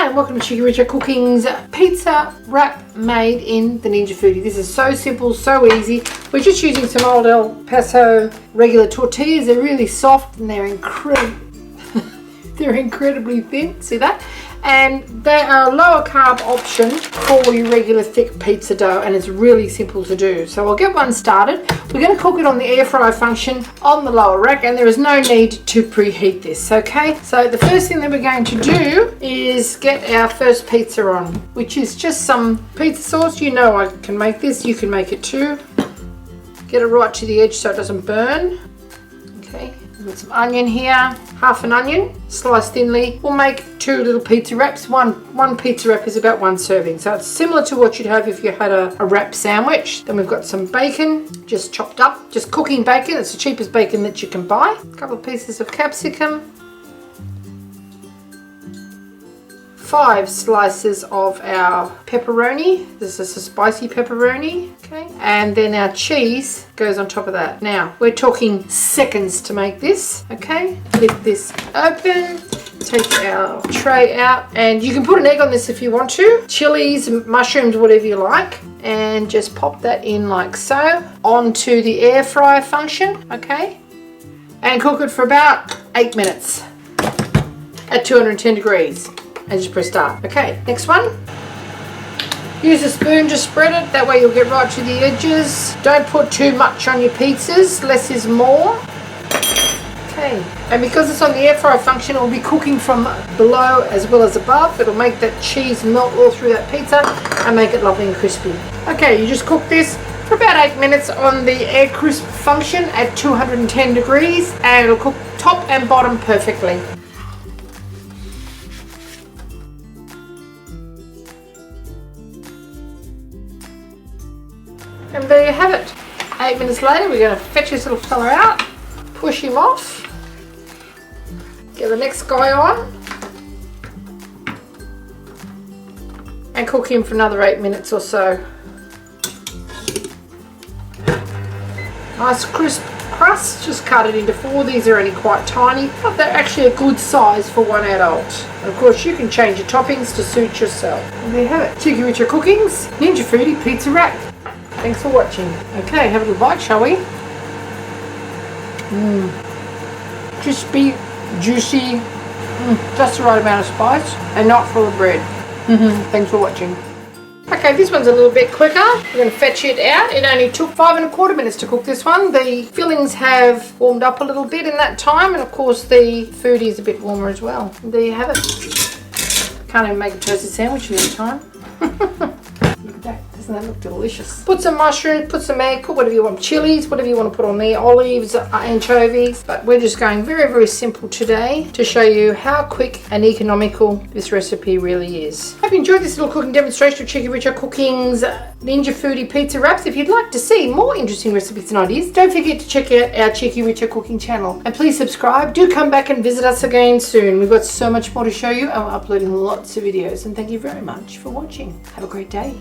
and welcome to Cheekyricho Cooking's pizza wrap made in the Ninja Foodi. This is so simple, so easy. We're just using some old El Paso regular tortillas. They're really soft and they're incredibly thin. See that? And they are a lower carb option for your regular thick pizza dough, and it's really simple to do. So I'll get one started. We're going to cook it on the air fryer function on the lower rack, and there is no need to preheat this, okay? So the first thing that we're going to do is get our first pizza on, which is just some pizza sauce. You know I can make this, you can make it too. Get it right to the edge so it doesn't burn. Okay, we've got some onion here, half an onion, sliced thinly. We'll make 2 little pizza wraps. One pizza wrap is about 1 serving. So it's similar to what you'd have if you had a wrap sandwich. Then we've got some bacon, just chopped up, just cooking bacon. It's the cheapest bacon that you can buy. A couple of pieces of capsicum. 5 slices of our pepperoni. This is a spicy pepperoni, okay? And then our cheese goes on top of that. Now, we're talking seconds to make this, okay? Lift this open, take our tray out, and you can put an egg on this if you want to. Chilies, mushrooms, whatever you like. And just pop that in like so onto the air fryer function, okay? And cook it for about 8 minutes at 210 degrees. And just press start. Okay, next one. Use a spoon to spread it. That way you'll get right to the edges. Don't put too much on your pizzas. Less is more. Okay, and because it's on the air fryer function, it will be cooking from below as well as above. It'll make that cheese melt all through that pizza and make it lovely and crispy. Okay, you just cook this for about 8 minutes on the air crisp function at 210 degrees, and it'll cook top and bottom perfectly. And there you have it. 8 minutes later, we're going to fetch this little fella out, push him off, get the next guy on, and cook him for another 8 minutes or so. Nice crisp crust, just cut it into 4. These are only quite tiny, but they're actually a good size for 1 adult. And of course, you can change your toppings to suit yourself. And there you have it. Cheekyricho Cooking's Ninja Foodi Pizza Wrap. Thanks for watching. Okay, have a little bite, shall we? Crispy, juicy, just the right amount of spice, and not full of bread. Thanks for watching. Okay, this one's a little bit quicker. We're going to fetch it out. It only took 5 1/4 minutes to cook this one. The fillings have warmed up a little bit in that time, and of course the food is a bit warmer as well. And there you have it. Can't even make a toasted sandwich in this time. Look at that. Doesn't that look delicious? Put some mushrooms, put some egg, put whatever you want, chilies, whatever you want to put on there, olives, anchovies. But we're just going very, very simple today to show you how quick and economical this recipe really is. Hope you enjoyed this little cooking demonstration of Cheekyricho Cooking's Ninja Foodi Pizza Wraps. If you'd like to see more interesting recipes and ideas, don't forget to check out our Cheekyricho Cooking channel. And please subscribe. Do come back and visit us again soon. We've got so much more to show you, and we're uploading lots of videos. And thank you very much for watching. Have a great day.